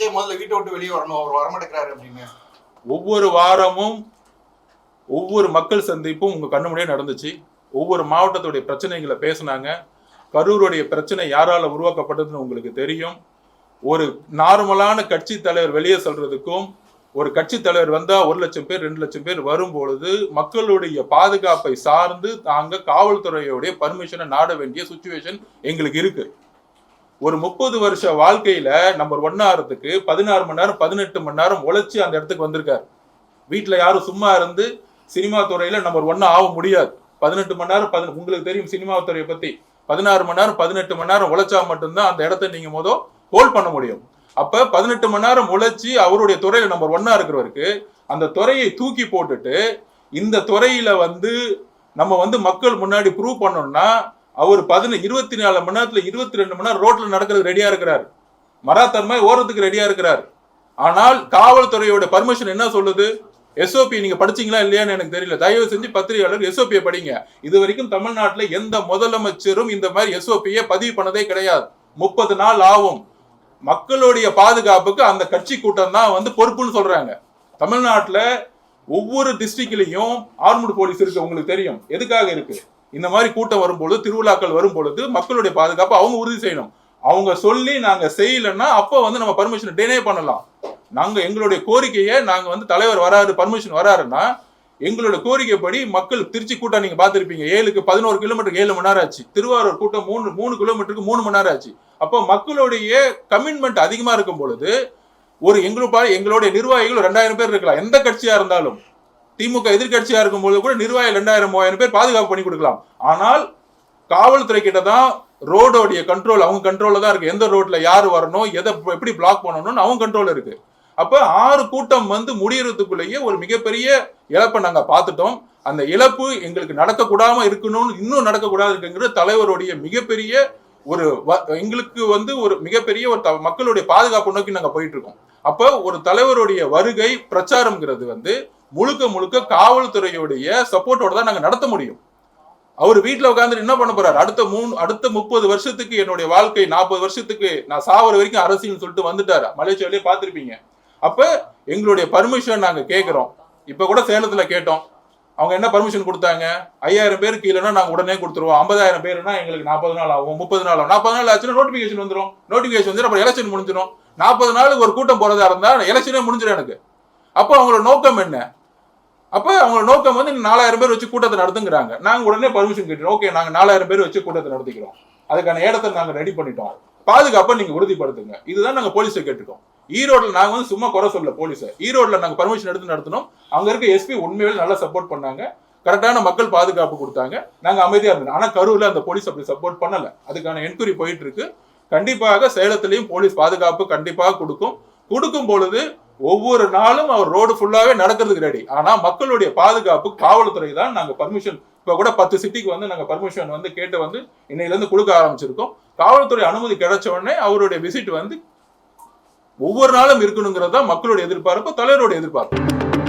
விஜய் முதல்ல வீட்டை விட்டு வெளியே வரணும், அவர் வரமாட்டேங்கிறாரு அப்படின்னு. ஒவ்வொரு வாரமும் ஒவ்வொரு மக்கள் சந்திப்பும் உங்க கண்ணு முன்னாடியே நடந்துச்சு. ஒவ்வொரு மாவட்டத்துடைய பிரச்சனைகளை பேசினாங்க. கரூருடைய பிரச்சனை யாரால உருவாக்கப்பட்டதுன்னு உங்களுக்கு தெரியும். ஒரு நார்மலான கட்சி தலைவர் வெளியே சொல்றதுக்கும் ஒரு கட்சி தலைவர் வந்தா 1 லட்சம் பேர் 2 லட்சம் பேர் வரும்பொழுது மக்களுடைய பாதுகாப்பை சார்ந்து நாங்க காவல்துறையோடைய பர்மிஷனை நாட வேண்டிய சுச்சுவேஷன் எங்களுக்கு இருக்கு. ஒரு 30 வருஷ வாழ்க்கையில நம்பர் 1 ஆகிறதுக்கு 16 மணி நேரம் 18 மணி நேரம் உழைச்சி அந்த இடத்துக்கு வந்திருக்காரு. வீட்டுல யாரும் சும்மா இருந்து சினிமா துறையில நம்பர் 1 ஆக முடியாது. 18 மணி நேரம் உங்களுக்கு தெரியும் சினிமா துறையை பத்தி. 16 மணி நேரம் 18 மணி நேரம் உழைச்சா மட்டும்தான் அந்த இடத்த நீங்க ஹோல்ட் பண்ண முடியும். அப்ப 18 மணி நேரம் உழைச்சி அவருடைய துறையில நம்பர் 1 இருக்கிறவருக்கு அந்த துறையை தூக்கி போட்டுட்டு இந்த துறையில நம்ம மக்கள் முன்னாடி ப்ரூவ் பண்ணோம்னா அவர் 24 மணி நேரத்துல 22 மணி நேரம் ரோட்ல நடக்கிறது ரெடியா இருக்கிறார். மராத்தன்மை ஓரத்துக்கு ரெடியா இருக்கிறார். ஆனால் காவல்துறையோட பர்மிஷன் என்ன சொல்லுது? எஸ்ஓபி நீங்க படிச்சீங்களா இல்லையான்னு எனக்கு தெரியல. தயவு செஞ்சு பத்திரிகையாளர் எஸ்ஓபியை படிங்க. இது வரைக்கும் தமிழ்நாட்டுல எந்த முதலமைச்சரும் இந்த மாதிரி எஸ்ஓபியை பதிவு பண்ணதே கிடையாது. 30 நாள் ஆகும். மக்களுடைய பாதுகாப்புக்கு அந்த கட்சி கூட்டம் தான் பொறுப்புன்னு சொல்றாங்க. தமிழ்நாட்டுல ஒவ்வொரு டிஸ்ட்ரிக்ட்லயும் ஆர்மடு போலீஸ் இருக்கு. உங்களுக்கு தெரியும் எதுக்காக இருக்கு? இந்த மாதிரி கூட்டம் வரும்பொழுது, திருவிழாக்கள் வரும் பொழுது மக்களுடைய பாதுகாப்பு அவங்க உறுதி செய்யணும். அவங்க சொல்லி நாங்க செய்யலன்னா அப்ப நம்ம பர்மிஷன் டினே பண்ணலாம். நாங்க எங்களுடைய கோரிக்கையை நாங்க தலைவர் வராரு பர்மிஷன் வராருன்னா எங்களோட கோரிக்கைப்படி மக்கள் திருச்சி கூட்டம் நீங்க பாத்திருப்பீங்க. 7க்கு 11 கிலோமீட்டருக்கு 7 மணி நேரம் ஆச்சு. திருவாரூர் கூட்டம் 3 கிலோமீட்டருக்கு 3 மணி நேரம் ஆச்சு. அப்போ மக்களுடைய கமிட்மெண்ட் அதிகமா இருக்கும் பொழுது எங்களுடைய நிர்வாகிகள் 2000 பேர் இருக்கலாம். எந்த கட்சியா இருந்தாலும் திமுக எதிர்கட்சியா இருக்கும் பொழுது கூட நிர்வாகிகள் 2000-3000 பேர் பாதுகாப்பு பண்ணி கொடுக்கலாம். ஆனால் காவல்துறை கிட்ட தான் ரோடோடைய கண்ட்ரோல் அவங்க கண்ட்ரோல்ல தான் இருக்கு. எந்த ரோட்ல யாரு வரணும், எதை எப்படி பிளாக் பண்ணணும்னு அவங்க கண்ட்ரோல் இருக்கு. அப்ப 6 கூட்டம் முடியறதுக்குள்ளேயே ஒரு மிகப்பெரிய இழப்பை நாங்க பார்த்துட்டோம். அந்த இழப்பு எங்களுக்கு நடக்கக்கூடாம இருக்கணும்னு இன்னும் நடக்கக்கூடாது இருக்குங்கிற தலைவருடைய மிகப்பெரிய எங்களுக்கு ஒரு மிகப்பெரிய ஒரு மக்களுடைய பாதுகாப்பு நோக்கி நாங்க போயிட்டு இருக்கோம். அப்ப ஒரு தலைவருடைய வருகை பிரச்சாரம்ங்கிறது முழுக்க முழுக்க காவல்துறையுடைய சப்போர்ட்டோட தான் நாங்க நடத்த முடியும். அவர் வீட்டுல உட்கார்ந்து என்ன பண்ண போறாரு? அடுத்த 30 வருஷத்துக்கு என்னுடைய வாழ்க்கை 40 வருஷத்துக்கு நான் சாவர வரைக்கும் அரசியல் சொல்லிட்டு வந்துட்டாரு. மலேசியாவிலேயே பார்த்திருப்பீங்க. அப்ப எங்களுடைய பர்மிஷன் நாங்க கேட்கிறோம். இப்ப கூட சேலத்துல கேட்டோம். அவங்க என்ன பர்மிஷன் கொடுத்தாங்க? 5000 பேருக்கு கீழேனா நாங்க உடனே கொடுத்துருவோம். 50000 பேருனா எங்களுக்கு 40 நாள் ஆகும், 30 நாள் ஆகும். 40 நாள் ஆச்சுன்னா நோட்டிபிகேஷன் வந்துடும். நோட்டிபிகேஷன் வந்து அப்புறம் எலெக்ஷன் முடிஞ்சிடும். 40 நாளுக்கு ஒரு கூட்டம் போறதா இருந்தா எலெக்ஷனே முடிஞ்சிடும் எனக்கு. அப்போ அவங்களோட நோக்கம் என்ன? அப்ப அவங்களோட நோக்கம் 4000 பேர் வச்சு கூட்டத்தை நடத்துங்கிறாங்க. நாங்க உடனே பர்மிஷன் கேட்டோம். ஓகே, நாங்க 4000 பேர் வச்சு கூட்டத்தை நடத்திக்கிறோம். அதுக்கான இடத்தை நாங்க ரெடி பண்ணிட்டோம். பாதுகாப்பை நீங்க உறுதிப்படுத்துங்க. இதுதான் நாங்க போலீஸை கேட்டுக்கோம். ஈரோடுல நாங்க சும்மா குறை சொல்ல போலீஸை. ஈரோடுல நாங்க பர்மிஷன் எடுத்து நடத்தினோம். அங்க இருக்க எஸ்பி உண்மையில நல்லா சப்போர்ட் பண்ணாங்க. கரெக்டான மக்கள் பாதுகாப்பு கொடுத்தாங்க. நாங்க அமைதியா இருந்தோம். ஆனா கரூர்ல அந்த போலீஸ் அப்படி சப்போர்ட் பண்ணல. அதுக்கான என்கொயரி போயிட்டு இருக்கு. கண்டிப்பாக சேலத்திலையும் போலீஸ் பாதுகாப்பு கண்டிப்பாக கொடுக்கும் பொழுது ஒவ்வொரு நாளும் அவர் ரோடு ஃபுல்லாவே நடக்கிறதுக்கு ரெடி. ஆனா மக்களுடைய பாதுகாப்பு காவல்துறை தான். நாங்க பர்மிஷன் இப்ப கூட 10 சிட்டிக்கு நாங்க பர்மிஷன் கேட்டு இன்னையில இருந்து கொடுக்க ஆரம்பிச்சிருக்கோம். காவல்துறை அனுமதி கிடைச்ச உடனே அவருடைய விசிட் ஒவ்வொரு நாளும் இருக்கணுங்கிறது தான் மக்களுடைய எதிர்பார்ப்பு, தலைவருடைய எதிர்பார்ப்பு.